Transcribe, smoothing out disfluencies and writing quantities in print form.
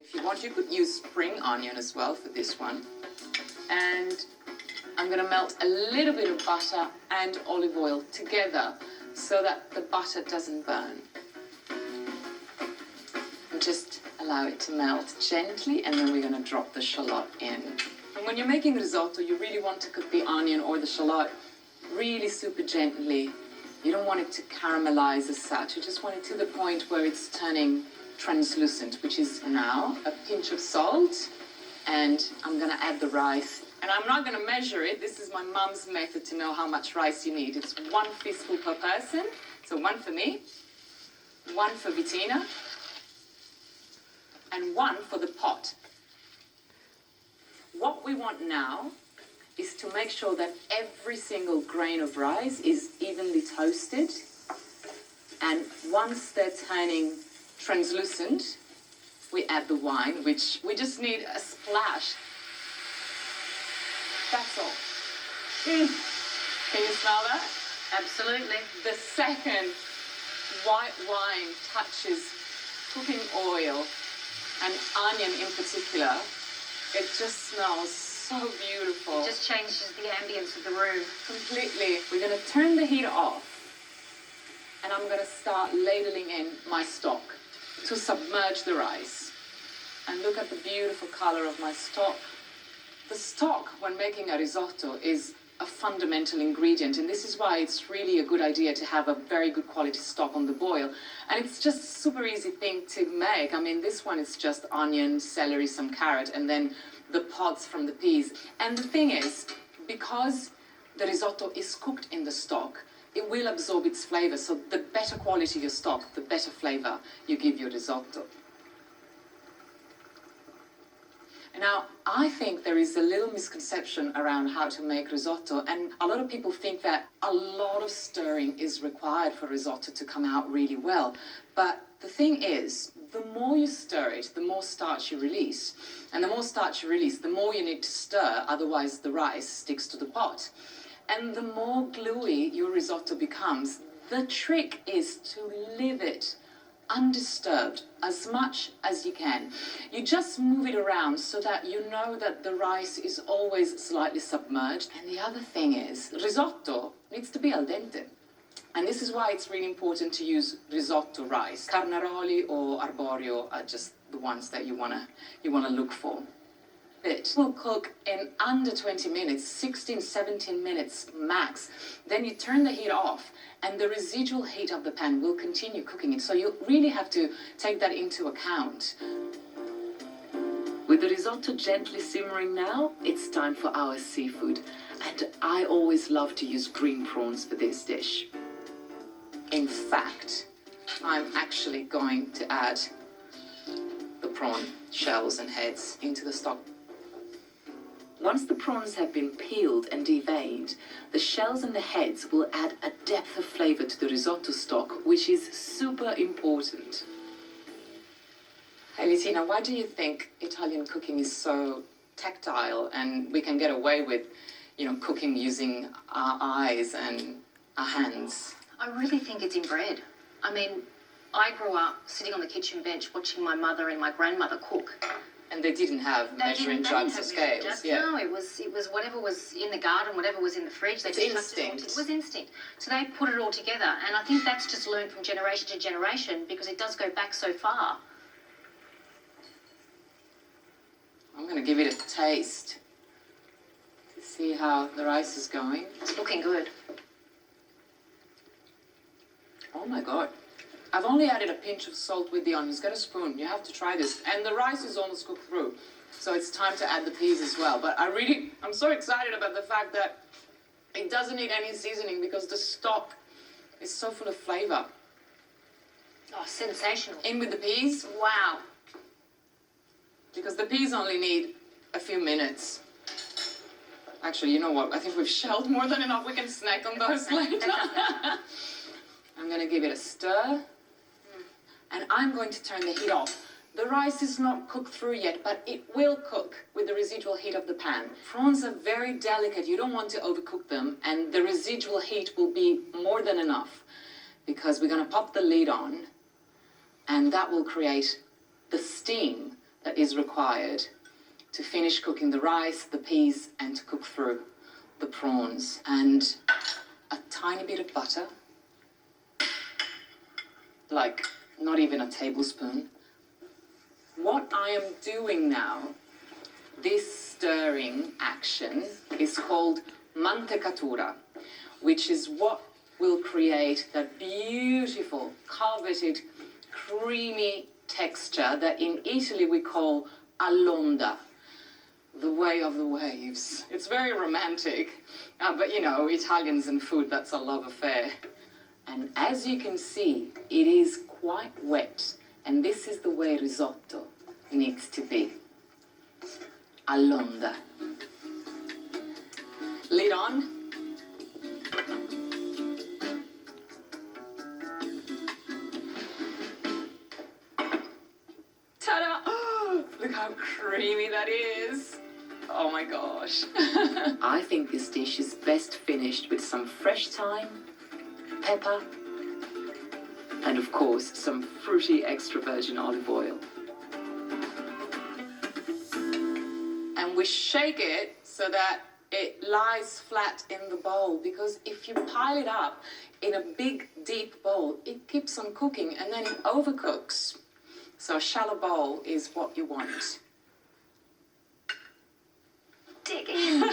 If you want, you could use spring onion as well for this one. And I'm going to melt a little bit of butter and olive oil together so that the butter doesn't burn. And just allow it to melt gently, and then we're going to drop the shallot in. And when you're making risotto, you really want to cook the onion or the shallot really super gently. You don't want it to caramelize as such. You just want it to the point where it's turning translucent, which is now a pinch of salt. And I'm going to add the rice. And I'm not going to measure it. This is my mum's method to know how much rice you need. It's 1 fistful per person. So 1 for me, 1 for Bettina, and 1 for the pot. What we want now is to make sure that every single grain of rice is evenly toasted. And once they're turning translucent, we add the wine, which we just need a splash. That's all. Can you smell that? Absolutely. The second white wine touches cooking oil and onion in particular, it just smells so beautiful. It just changes the ambience of the room. Completely. We're going to turn the heat off, and I'm going to start ladling in my stock to submerge the rice. And look at the beautiful color of my stock. The stock, when making a risotto, is a fundamental ingredient, and this is why it's really a good idea to have a very good quality stock on the boil. And it's just a super easy thing to make. I mean, this one is just onion, celery, some carrot, and then the pods from the peas. And the thing is, because the risotto is cooked in the stock, it will absorb its flavor. So the better quality your stock, the better flavor you give your risotto. Now, I think there is a little misconception around how to make risotto, and a lot of people think that a lot of stirring is required for risotto to come out really well. But the thing is, the more you stir it, the more starch you release. And the more starch you release, the more you need to stir, otherwise the rice sticks to the pot. And the more gluey your risotto becomes. The trick is to leave it undisturbed as much as you can. You just move it around so that you know that the rice is always slightly submerged. And the other thing is, risotto needs to be al dente. And this is why it's really important to use risotto rice. Carnaroli or arborio are just the ones that you wanna look for. It will cook in under 20 minutes, 16, 17 minutes max. Then you turn the heat off, and the residual heat of the pan will continue cooking it. So you really have to take that into account. With the risotto gently simmering now, it's time for our seafood. And I always love to use green prawns for this dish. In fact, I'm actually going to add the prawn shells and heads into the stock. Once the prawns have been peeled and deveined, the shells and the heads will add a depth of flavor to the risotto stock, which is super important. Hey, Bettina, why do you think Italian cooking is so tactile and we can get away with, cooking using our eyes and our hands? I really think it's inbred. I mean, I grew up sitting on the kitchen bench watching my mother and my grandmother cook. And they didn't have measuring jugs or scales. Yeah. No, it was whatever was in the garden, whatever was in the fridge. They it's just instinct. It was instinct. So they put it all together, and I think that's just learned from generation to generation because it does go back so far. I'm going to give it a taste to see how the rice is going. It's looking good. Oh my God. I've only added a pinch of salt with the onions. Get a spoon. You have to try this. And the rice is almost cooked through. So it's time to add the peas as well. But I'm so excited about the fact that it doesn't need any seasoning because the stock is so full of flavor. Oh, sensational. In with the peas. Wow. Because the peas only need a few minutes. Actually, you know what? I think we've shelled more than enough. We can snack on those later. I'm going to give it a stir. And I'm going to turn the heat off. The rice is not cooked through yet, but it will cook with the residual heat of the pan. Prawns are very delicate. You don't want to overcook them, and the residual heat will be more than enough because we're going to pop the lid on, and that will create the steam that is required to finish cooking the rice, the peas, and to cook through the prawns. And a tiny bit of butter, like not even a tablespoon. What I am doing now, this stirring action, is called mantecatura, which is what will create that beautiful, coveted, creamy texture that in Italy we call allonda, the way of the waves. It's very romantic, but you know, Italians and food, that's a love affair. And as you can see, it is quite wet, and this is the way risotto needs to be. Allonda. Lid on. Ta-da! Oh, look how creamy that is. Oh my gosh. I think this dish is best finished with some fresh thyme, pepper, and of course some fruity extra virgin olive oil. And we shake it so that it lies flat in the bowl, because if you pile it up in a big deep bowl, it keeps on cooking and then it overcooks. So a shallow bowl is what you want. Dig in.